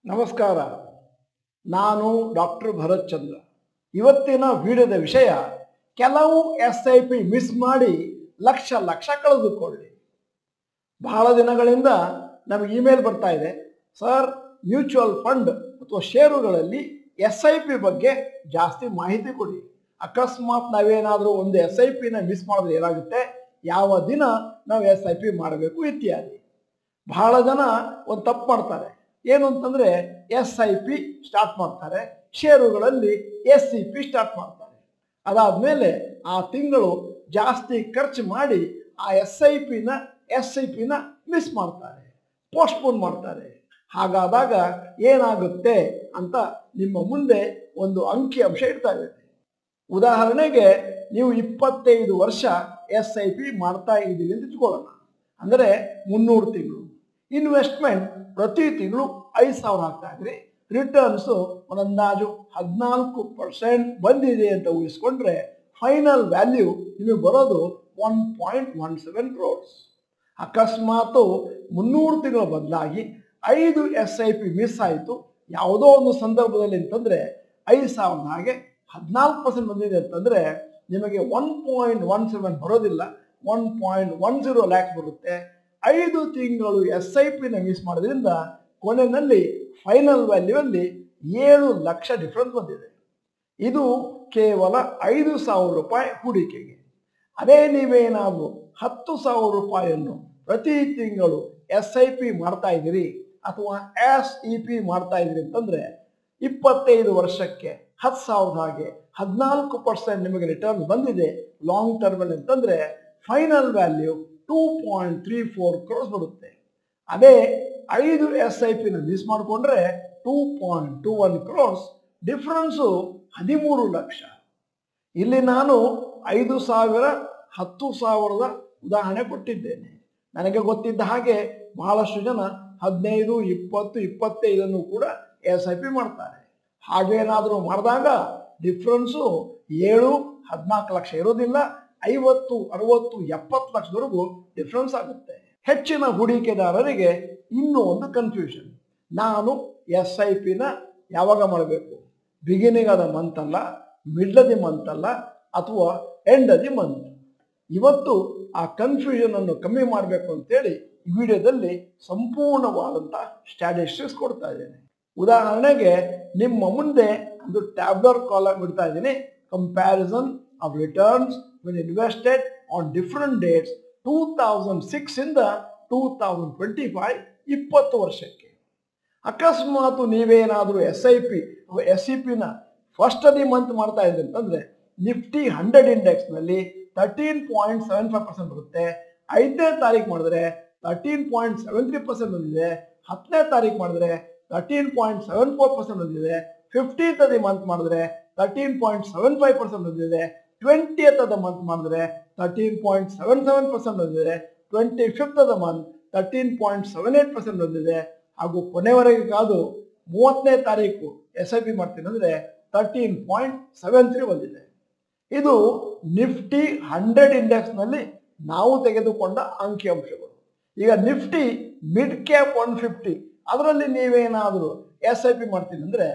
ನಮಸ್ಕಾರ. ನಾನು ಡಾಕ್ಟರ್ ಭರತ್ ಚಂದ್ರ. ಇವತ್ತಿನ ವಿಡಿಯೋದ ವಿಷಯ ಕೆಲವು SIP ಮಿಸ್ ಮಾಡಿ ಲಕ್ಷ ಲಕ್ಷ ಕಳೆದುಕೊಳ್ಳಿ. ಬಹಳ ದಿನಗಳಿಂದ ನಮಗೆ ಇಮೇಲ್ ಬರ್ತಾ ಇದೆ, ಸರ್ ಮ್ಯೂಚುವಲ್ ಫಂಡ್ ಅಥವಾ ಷೇರುಗಳಲ್ಲಿ SIP ಬಗ್ಗೆ ಜಾಸ್ತಿ ಮಾಹಿತಿ ಕೊಡಿ. ಅಕಸ್ಮಾತ್ ನಾವೇನಾದರೂ ಒಂದು SIPನ ಮಿಸ್ ಮಾಡಿದ್ರೆ ಏನಾಗುತ್ತೆ, ಯಾವ ದಿನ ನಾವು SIP ಮಾಡಬೇಕು ಇತ್ಯಾದಿ. ಬಹಳ ಜನ ಒಂದು ತಪ್ಪು ಮಾಡ್ತಾರೆ. ಏನು ಅಂತಂದ್ರೆ SIP ಸ್ಟಾರ್ಟ್ ಮಾಡ್ತಾರೆ, ಷೇರುಗಳಲ್ಲಿ SCP ಸ್ಟಾರ್ಟ್ ಮಾಡ್ತಾರೆ. ಅದಾದ್ಮೇಲೆ ಆ ತಿಂಗಳು ಜಾಸ್ತಿ ಖರ್ಚು ಮಾಡಿ ಆ SIPನ ಮಿಸ್ ಮಾಡ್ತಾರೆ, ಪೋಸ್ಟ್ಪೋನ್ ಮಾಡ್ತಾರೆ. ಹಾಗಾದಾಗ ಏನಾಗುತ್ತೆ ಅಂತ ನಿಮ್ಮ ಮುಂದೆ ಒಂದು ಅಂಕಿ ಅಂಶ ಇಡ್ತಾ ಇದೆ. ಉದಾಹರಣೆಗೆ ನೀವು 25 ವರ್ಷ SIP ಮಾಡ್ತಾ ಇದ್ದೀವಿ ಅಂತ ಇಟ್ಕೊಳ್ಳೋಣ. ಅಂದರೆ 300 ತಿಂಗಳು ಇನ್ವೆಸ್ಟ್ಮೆಂಟ್, ಪ್ರತಿ ತಿಂಗಳು 5,000 ಹಾಕ್ತಾ ಇದ್ರಿ. ರಿಟರ್ನ್ಸ್ ಒಂದು ಅಂದಾಜು 14% ಬಂದಿದೆ ಅಂತ ಊಹಿಸ್ಕೊಂಡ್ರೆ ಫೈನಲ್ ವ್ಯಾಲ್ಯೂ ನಿಮಗೆ ಬರೋದು 1.17 crores. ಅಕಸ್ಮಾತು 300 ತಿಂಗಳ ಬದಲಾಗಿ 5 SIP ಮಿಸ್ ಆಯಿತು ಯಾವುದೋ ಒಂದು ಸಂದರ್ಭದಲ್ಲಿ ಅಂತಂದ್ರೆ 5,000 ಹಾಗೆ 14% ಬಂದಿದೆ ಅಂತಂದ್ರೆ ನಿಮಗೆ 1.17 ಬರೋದಿಲ್ಲ, 1.10 lakhs ಬರುತ್ತೆ. 5 ತಿಂಗಳು SIPನ ಮಿಸ್ ಮಾಡೋದ್ರಿಂದ ಕೊನೆಯಲ್ಲಿ ಫೈನಲ್ ವ್ಯಾಲ್ಯೂ ಅಲ್ಲಿ 7 ಲಕ್ಷ ಡಿಫರೆನ್ಸ್ ಬಂದಿದೆ. ಇದು ಕೇವಲ 5,000 ರೂಪಾಯಿ ಹೂಡಿಕೆಗೆ. ಅದೇ ನೀವೇನಾದರೂ 10,000 ರೂಪಾಯಿಯನ್ನು ಪ್ರತಿ ತಿಂಗಳು SIP ಮಾಡ್ತಾ ಇದ್ದೀರಿ ಅಥವಾ SEP ಮಾಡ್ತಾ ಇದ್ದೀರಿ ಅಂತಂದ್ರೆ 25 ವರ್ಷಕ್ಕೆ 10,000 ಹಾಗೆ 14% ನಿಮಗೆ ರಿಟರ್ನ್ ಬಂದಿದೆ ಲಾಂಗ್ ಟರ್ಮ್ ಅಲ್ಲಿ ಅಂತಂದ್ರೆ ಫೈನಲ್ ವ್ಯಾಲ್ಯೂ 2.34 crores ಬರುತ್ತೆ. ಅದೇ 5 SIPನ ಮಿಸ್ ಮಾಡಿಕೊಂಡ್ರೆ 2.21 crores, ಡಿಫ್ರೆನ್ಸು 13 ಲಕ್ಷ. ಇಲ್ಲಿ ನಾನು 5,000 10,000ದ ಉದಾಹರಣೆ ಕೊಟ್ಟಿದ್ದೇನೆ. ನನಗೆ ಗೊತ್ತಿದ್ದ ಹಾಗೆ ಬಹಳಷ್ಟು ಜನ 15, 20, 25 ಕೂಡ SIP ಮಾಡ್ತಾರೆ. ಹಾಗೇನಾದರೂ ಮಾಡಿದಾಗ ಡಿಫ್ರೆನ್ಸು 7, 14 ಲಕ್ಷ ಇರೋದಿಲ್ಲ, 50, 60, 70 ಲಕ್ಷದವರೆಗೂ ಡಿಫ್ರೆನ್ಸ್ ಆಗುತ್ತೆ. ಹೆಚ್ಚಿನ ಹೂಡಿಕೆದಾರರಿಗೆ ಇನ್ನೂ ಒಂದು ಕನ್ಫ್ಯೂಷನ್, ನಾನು SIPನ ಯಾವಾಗ ಮಾಡಬೇಕು, ಬಿಗಿನಿಂಗ್ ಆದ ಮಂತ್ ಅಲ್ಲ, ಮಿಡ್ಲ್ ದಿ ಮಂತ್ ಅಲ್ಲ, ಅಥವಾ ಎಂಡ್ ದಿ ಮಂತ್. ಇವತ್ತು ಆ ಕನ್ಫ್ಯೂಷನ್ ಅನ್ನು ಕಮ್ಮಿ ಮಾಡಬೇಕು ಅಂತೇಳಿ ಈ ವಿಡಿಯೋದಲ್ಲಿ ಸಂಪೂರ್ಣವಾದಂಥ ಸ್ಟ್ಯಾಟಿಸ್ಟಿಕ್ಸ್ ಕೊಡ್ತಾ ಇದ್ದೇನೆ. ಉದಾಹರಣೆಗೆ ನಿಮ್ಮ ಮುಂದೆ ಒಂದು ಟ್ಯಾಬ್ಲರ್ ಕಾಲಮ್ ಇಡ್ತಾ ಇದ್ದೀನಿ, comparison of returns when invested on different dates 2006 ಇಂದ 2025 20 ವರ್ಷಕ್ಕೆ. ಅಕಸ್ಮಾತ್ ನೀವೇನಾದರೂ SIP SEPನ ಫಸ್ಟ್ ದಿ ಮಂತ್ ಮಾಡ್ತಾ ಇದ್ರಿ ಅಂತಂದ್ರೆ ನಿಫ್ಟಿ 100 ಇಂಡೆಕ್ಸ್ನಲ್ಲಿ 13.75% ಬರುತ್ತೆ. 5ನೇ ತಾರೀಕು ಮಾಡಿದ್ರೆ 13.73% ಬಂದಿದೆ. 10ನೇ ತಾರೀಕು ಮಾಡಿದ್ರೆ 13.74% ಬಂದಿದೆ. 15th ದಿ ಮಂತ್ ಮಾಡಿದ್ರೆ 13.75% ಬಂದಿದೆ. 20th of the month ಮಾಡಿದ್ರೆ 13.77% ಬಂದಿದೆ. 25th of the month 13.78% ಬಂದಿದೆ. ಹಾಗೂ ಕೊನೆವರೆಗೆ ಕಾದು 30ನೇ ತಾರೀಕು SIP ಮಾಡ್ತೀನಿ ಅಂದರೆ 13.73 ಬಂದಿದೆ. ಇದು ನಿಫ್ಟಿ 100 ಇಂಡೆಕ್ಸ್ನಲ್ಲಿ ನಾವು ತೆಗೆದುಕೊಂಡ ಅಂಕಿಅಂಶಗಳು. ಈಗ ನಿಫ್ಟಿ ಮಿಡ್ ಕ್ಯಾಪ್ 150 ಅದರಲ್ಲಿ ನೀವೇನಾದರೂ SIP ಮಾಡ್ತೀನಿ ಅಂದರೆ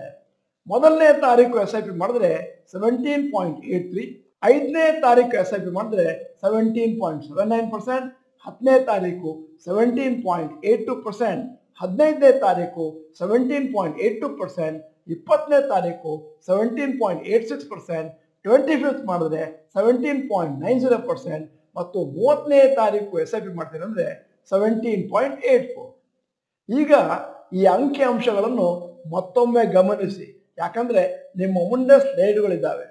ಮೊದಲನೇ ತಾರೀಕು SIP ಮಾಡಿದ್ರೆ 17.83, 5ನೇ ತಾರೀಕು SIP ಮಾಡಿದ್ರೆ 17.79%, 10ನೇ ತಾರೀಕು 17.82%, 15ನೇ ತಾರೀಕು 17.82%, 20ನೇ ತಾರೀಕು 17.86%, 25th ಮಾಡಿದ್ರೆ 17.90% ಮತ್ತು 30ನೇ ತಾರೀಕು SIP ಮಾಡ್ತೀನಿ ಅಂದರೆ 17.84. ಈಗ ಈ ಅಂಕಿ ಅಂಶಗಳನ್ನು ಮತ್ತೊಮ್ಮೆ ಗಮನಿಸಿ, ಯಾಕಂದ್ರೆ ನಿಮ್ಮ ಮುಂದೆ ಸ್ಲೈಡ್ಗಳಿದ್ದಾವೆ.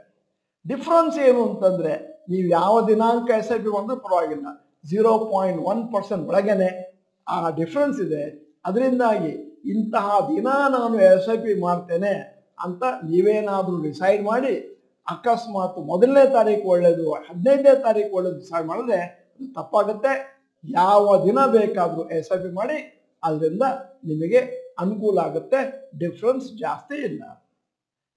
ಡಿಫ್ರೆನ್ಸ್ ಏನು ಅಂತಂದ್ರೆ ನೀವು ಯಾವ ದಿನಾಂಕ SIP ಮಾಡಿದ್ರೂ ಪರವಾಗಿಲ್ಲ, 0.1% ಒಳಗೇನೆ ಆ ಡಿಫ್ರೆನ್ಸ್ ಇದೆ. ಅದರಿಂದಾಗಿ ಇಂತಹ ದಿನ ನಾನು SIP ಮಾಡ್ತೇನೆ ಅಂತ ನೀವೇನಾದರೂ ಡಿಸೈಡ್ ಮಾಡಿ ಅಕಸ್ಮಾತ್ ಮೊದಲನೇ ತಾರೀಕು ಒಳ್ಳೇದು 15ನೇ ತಾರೀಕು ಒಳ್ಳೇದು ಡಿಸೈಡ್ ಮಾಡಿದ್ರೆ ತಪ್ಪಾಗುತ್ತೆ. ಯಾವ ದಿನ ಬೇಕಾದರೂ SIP ಮಾಡಿ, ಅದರಿಂದ ನಿಮಗೆ ಅನುಕೂಲ ಆಗುತ್ತೆ, ಡಿಫ್ರೆನ್ಸ್ ಜಾಸ್ತಿ ಇಲ್ಲ.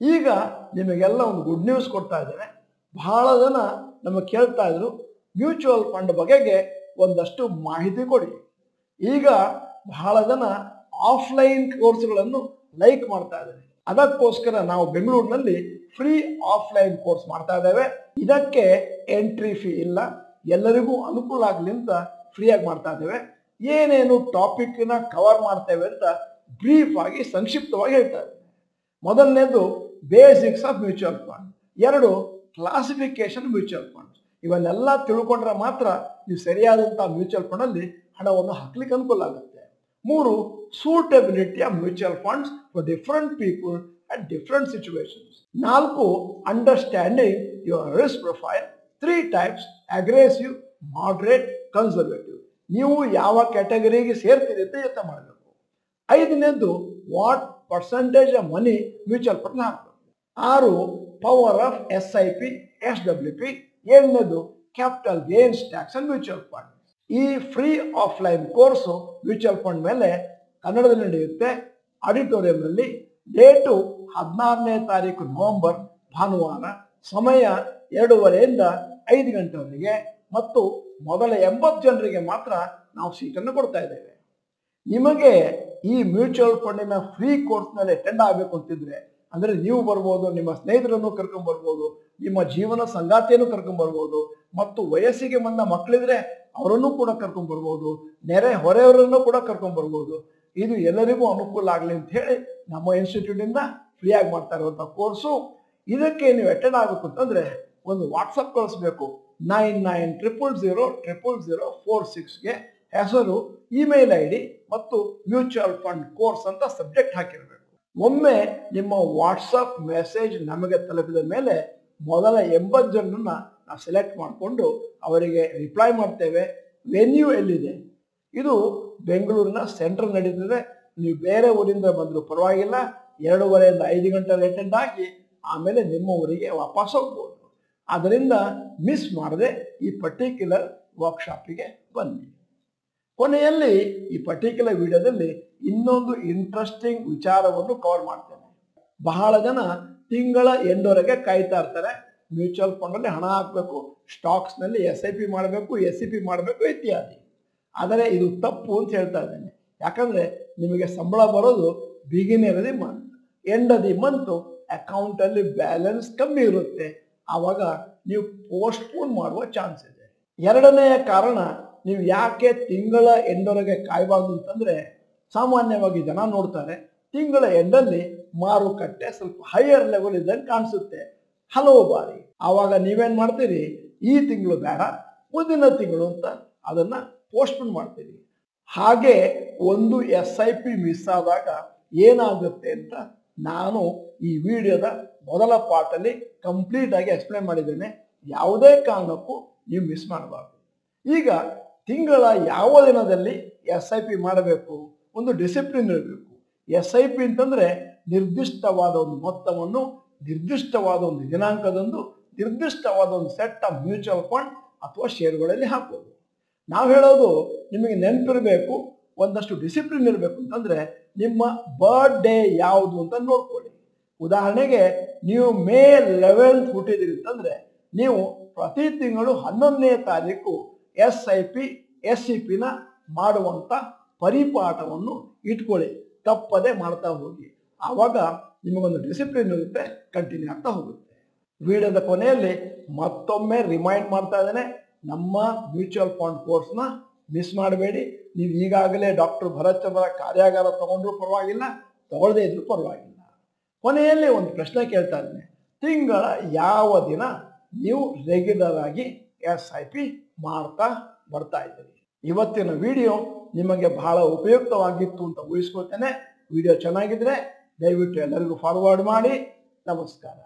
ಈಗ ನಿಮಗೆಲ್ಲ ಒಂದು ಗುಡ್ ನ್ಯೂಸ್ ಕೊಡ್ತಾ ಇದ್ದೇನೆ. ಬಹಳ ಜನ ನಮಗೆ ಕೇಳ್ತಾ ಇದ್ರು ಮ್ಯೂಚುವಲ್ ಫಂಡ್ ಬಗೆಗೆ ಒಂದಷ್ಟು ಮಾಹಿತಿ ಕೊಡಿ. ಈಗ ಬಹಳ ಜನ ಆಫ್ಲೈನ್ ಕೋರ್ಸ್ಗಳನ್ನು ಲೈಕ್ ಮಾಡ್ತಾ ಇದ್ದಾರೆ. ಅದಕ್ಕೋಸ್ಕರ ನಾವು ಬೆಂಗಳೂರಿನಲ್ಲಿ ಫ್ರೀ ಆಫ್ಲೈನ್ ಕೋರ್ಸ್ ಮಾಡ್ತಾ ಇದ್ದೇವೆ. ಇದಕ್ಕೆ ಎಂಟ್ರಿ ಫೀ ಇಲ್ಲ, ಎಲ್ಲರಿಗೂ ಅನುಕೂಲ ಆಗಲಿ ಅಂತ ಫ್ರೀಯಾಗಿ ಮಾಡ್ತಾ ಇದ್ದೇವೆ. ಏನೇನು ಟಾಪಿಕ್ನ ಕವರ್ ಮಾಡ್ತೇವೆ ಅಂತ ಬ್ರೀಫ್ ಆಗಿ ಸಂಕ್ಷಿಪ್ತವಾಗಿ ಹೇಳ್ತಾ ಇದ್ದೇವೆ. ಮೊದಲನೇದು basics of mutual fund, 2 classification mutual fund. ಇವನ್ನೆಲ್ಲ ತಿಳ್ಕೊಂಡ್ರೆ ಮಾತ್ರ ನೀವು ಸರಿಯಾದಂತಹ ಮ್ಯೂಚುವಲ್ ಫಂಡ್ ಅಲ್ಲಿ ಹಣವನ್ನು ಹಾಕ್ಲಿಕ್ಕೆ ಅನುಕೂಲ ಆಗುತ್ತೆ. 3 suitability of mutual funds for different people at different situations. 4 understanding your risk profile. 3 types aggressive, moderate, conservative. ನೀವು ಯಾವ ಕ್ಯಾಟಗರಿಗೆ ಸೇರ್ತೀರಿ ಅಂತ ಯೋಚನೆ ಮಾಡಬೇಕು. 5ನೇದು what percentage of money mutual fund ಹಾಕಬೇಕು. 6 ಪವರ್ ಆಫ್ SIP, SWP. 7ನೇದು capital gains tax and mutual fund. ಈ free offline course mutual fund ಮೇಲೆ ಕನ್ನಡದಲ್ಲಿ ನಡೆಯುತ್ತೆ. ಆಡಿಟೋರಿಯಂನಲ್ಲಿ. ಡೇಟು 16ನೇ ತಾರೀಕು ನವೆಂಬರ್ ಭಾನುವಾರ. ಸಮಯ 2:30ಯಿಂದ 5 ಗಂಟೆವರೆಗೆ ಮತ್ತು ಮೊದಲ 80 ಜನರಿಗೆ ಮಾತ್ರ ನಾವು ಸೀಟನ್ನು ಕೊಡ್ತಾ ಇದ್ದೇವೆ. ನಿಮಗೆ ಈ ಮ್ಯೂಚುವಲ್ ಫಂಡಿನ ಫ್ರೀ ಕೋರ್ಸ್ನಲ್ಲಿ ಅಟೆಂಡ್ ಆಗಬೇಕು ಅಂತಿದ್ರೆ ಅಂದರೆ ನೀವು ಬರ್ಬೋದು, ನಿಮ್ಮ ಸ್ನೇಹಿತರನ್ನು ಕರ್ಕೊಂಡ್ ಬರ್ಬೋದು, ನಿಮ್ಮ ಜೀವನ ಸಂಗಾತಿಯನ್ನು ಕರ್ಕೊಂಡ್ ಬರ್ಬೋದು, ಮತ್ತು ವಯಸ್ಸಿಗೆ ಬಂದ ಮಕ್ಕಳಿದ್ರೆ ಅವರನ್ನು ಕೂಡ ಕರ್ಕೊಂಡ್ ಬರ್ಬೋದು, ನೆರೆ ಹೊರೆಯವರನ್ನು ಕೂಡ ಕರ್ಕೊಂಡ್ ಬರ್ಬೋದು. ಇದು ಎಲ್ಲರಿಗೂ ಅನುಕೂಲ ಆಗಲಿ ಅಂತ ಹೇಳಿ ನಮ್ಮ ಇನ್ಸ್ಟಿಟ್ಯೂಟಿಂದ ಫ್ರೀಯಾಗಿ ಮಾಡ್ತಾ ಇರುವಂಥ ಕೋರ್ಸು. ಇದಕ್ಕೆ ನೀವು ಅಟೆಂಡ್ ಆಗಬೇಕು ಅಂತಂದ್ರೆ ಒಂದು ವಾಟ್ಸಪ್ ಕಳಿಸ್ಬೇಕು 9900000046ಗೆ. ಹೆಸರು, ಇಮೇಲ್ ID ಮತ್ತು ಮ್ಯೂಚುವಲ್ ಫಂಡ್ ಕೋರ್ಸ್ ಅಂತ ಸಬ್ಜೆಕ್ಟ್ ಹಾಕಿರಬೇಕು. ಒಮ್ಮೆ ನಿಮ್ಮ ವಾಟ್ಸಪ್ ಮೆಸೇಜ್ ನಮಗೆ ತಲುಪಿದ ಮೇಲೆ ಮೊದಲ 80 ಜನರನ್ನ ನಾವು ಸೆಲೆಕ್ಟ್ ಮಾಡಿಕೊಂಡು ಅವರಿಗೆ ರಿಪ್ಲೈ ಮಾಡ್ತೇವೆ. ವೆನ್ಯೂ ಎಲ್ಲಿದೆ? ಇದು ಬೆಂಗಳೂರಿನ ಸೆಂಟ್ರಲ್ ನಡೀತದೆ. ನೀವು ಬೇರೆ ಊರಿಂದ ಬಂದರೂ ಪರವಾಗಿಲ್ಲ, 2:30ಯಿಂದ 5 ಗಂಟೆ ಅಟೆಂಡ್ ಆಗಿ ಆಮೇಲೆ ನಿಮ್ಮ ಊರಿಗೆ ವಾಪಸ್ ಹೋಗ್ಬೋದು. ಅದರಿಂದ ಮಿಸ್ ಮಾಡದೆ ಈ ಪರ್ಟಿಕ್ಯುಲರ್ ವರ್ಕ್ಶಾಪಿಗೆ ಬನ್ನಿ. ಕೊನೆಯಲ್ಲಿ ಈ ಪರ್ಟಿಕ್ಯುಲರ್ ವಿಡಿಯೋದಲ್ಲಿ ಇನ್ನೊಂದು ಇಂಟ್ರೆಸ್ಟಿಂಗ್ ವಿಚಾರವನ್ನು ಕವರ್ ಮಾಡ್ತೇನೆ. ಬಹಳ ಜನ ತಿಂಗಳ ಎಂಡವರೆಗೆ ಕಾಯ್ತಾ ಇರ್ತಾರೆ. ಮ್ಯೂಚುವಲ್ ಫಂಡಲ್ಲಿ ಹಣ ಹಾಕಬೇಕು, ಸ್ಟಾಕ್ಸ್ನಲ್ಲಿ SIP ಮಾಡಬೇಕು, SEP ಮಾಡಬೇಕು ಇತ್ಯಾದಿ. ಆದರೆ ಇದು ತಪ್ಪು ಅಂತ ಹೇಳ್ತಾ ಇದ್ದೇನೆ. ಯಾಕಂದರೆ ನಿಮಗೆ ಸಂಬಳ ಬರೋದು beginning the month, end the month ಅಕೌಂಟಲ್ಲಿ ಬ್ಯಾಲೆನ್ಸ್ ಕಮ್ಮಿ ಇರುತ್ತೆ. ಆವಾಗ ನೀವು ಪೋಸ್ಟ್ಪೋನ್ ಮಾಡುವ ಚಾನ್ಸ್ ಇದೆ. 2ನೆಯ ಕಾರಣ, ನೀವು ಯಾಕೆ ತಿಂಗಳ ಎಂಡವರೆಗೆ ಕಾಯಬಾರ್ದು ಅಂತಂದರೆ, ಸಾಮಾನ್ಯವಾಗಿ ಜನ ನೋಡ್ತಾರೆ ತಿಂಗಳ ಎಂಡಲ್ಲಿ ಮಾರುಕಟ್ಟೆ ಸ್ವಲ್ಪ ಹೈಯರ್ ಲೆವೆಲ್ ಇದ್ದಂಗೆ ಕಾಣಿಸುತ್ತೆ ಹಲವು ಬಾರಿ. ಆವಾಗ ನೀವೇನು ಮಾಡ್ತೀರಿ, ಈ ತಿಂಗಳು ಬೇಡ ಮುಂದಿನ ತಿಂಗಳು ಅಂತ ಅದನ್ನು ಪೋಸ್ಟ್ಪೋನ್ ಮಾಡ್ತೀರಿ. ಹಾಗೆ ಒಂದು SIP ಮಿಸ್ ಆದಾಗ ಏನಾಗುತ್ತೆ ಅಂತ ನಾನು ಈ ವಿಡಿಯೋದ ಮೊದಲ ಪಾರ್ಟಲ್ಲಿ ಕಂಪ್ಲೀಟ್ ಆಗಿ ಎಕ್ಸ್ಪ್ಲೇನ್ ಮಾಡಿದ್ದೇನೆ. ಯಾವುದೇ ಕಾರಣಕ್ಕೂ ನೀವು ಮಿಸ್ ಮಾಡಬಾರ್ದು. ಈಗ ತಿಂಗಳ ಯಾವ ದಿನದಲ್ಲಿ SIP ಮಾಡಬೇಕು, ಒಂದು ಡಿಸಿಪ್ಲಿನ್ ಇರಬೇಕು. SIP ಅಂತಂದರೆ ನಿರ್ದಿಷ್ಟವಾದ ಒಂದು ಮೊತ್ತವನ್ನು ನಿರ್ದಿಷ್ಟವಾದ ಒಂದು ದಿನಾಂಕದಂದು ನಿರ್ದಿಷ್ಟವಾದ ಒಂದು ಸೆಟ್ ಆಫ್ ಮ್ಯೂಚುವಲ್ ಫಂಡ್ ಅಥವಾ ಶೇರುಗಳಲ್ಲಿ ಹಾಕೋದು. ನಾವು ಹೇಳೋದು ನಿಮಗೆ ನೆನಪಿರಬೇಕು, ಒಂದಷ್ಟು ಡಿಸಿಪ್ಲಿನ್ ಇರಬೇಕು. ಅಂತಂದರೆ ನಿಮ್ಮ ಬರ್ಡೇ ಯಾವುದು ಅಂತ ನೋಡ್ಕೊಳ್ಳಿ. ಉದಾಹರಣೆಗೆ ನೀವು ಮೇ 11th ಹುಟ್ಟಿದಿರಿ ಅಂತಂದರೆ ನೀವು ಪ್ರತಿ ತಿಂಗಳು 11ನೇ ತಾರೀಕು SIP SEPನ ಮಾಡುವಂಥ ಪರಿಪಾಠವನ್ನು ಇಟ್ಕೊಳ್ಳಿ, ತಪ್ಪದೆ ಮಾಡ್ತಾ ಹೋಗಿ. ಆವಾಗ ನಿಮಗೊಂದು ಡಿಸಿಪ್ಲಿನ್ ಇರುತ್ತೆ, ಕಂಟಿನ್ಯೂ ಆಗ್ತಾ ಹೋಗುತ್ತೆ. ವಿಡಿಯೋದ ಕೊನೆಯಲ್ಲಿ ಮತ್ತೊಮ್ಮೆ ರಿಮೈಂಡ್ ಮಾಡ್ತಾ ಇದ್ದೇನೆ, ನಮ್ಮ ಮ್ಯೂಚುವಲ್ ಫಂಡ್ ಕೋರ್ಸ್ನ ಮಿಸ್ ಮಾಡಬೇಡಿ. ನೀವು ಈಗಾಗಲೇ ಡಾಕ್ಟರ್ ಭರತ್ ಚಂದ್ರ ಕಾರ್ಯಾಗಾರ ತಗೊಂಡ್ರೂ ಪರವಾಗಿಲ್ಲ, ತಗೊಳ್ಳದೇ ಇದ್ರೂ ಪರವಾಗಿಲ್ಲ. ಕೊನೆಯಲ್ಲಿ ಒಂದು ಪ್ರಶ್ನೆ ಕೇಳ್ತಾ ಇದ್ದೇನೆ, ತಿಂಗಳ ಯಾವ ದಿನ ನೀವು ರೆಗ್ಯುಲರ್ ಆಗಿ SIP ಮಾಡ್ತಾ ಬರ್ತಾ ಇದ್ದೀರಿ? ಇವತ್ತಿನ ವಿಡಿಯೋ ನಿಮಗೆ ಬಹಳ ಉಪಯುಕ್ತವಾಗಿತ್ತು ಅಂತ ಊಹಿಸ್ಕೊಳ್ತೇನೆ. ವಿಡಿಯೋ ಚೆನ್ನಾಗಿದ್ರೆ ದಯವಿಟ್ಟು ಎಲ್ಲರಿಗೂ ಫಾರ್ವರ್ಡ್ ಮಾಡಿ. ನಮಸ್ಕಾರ.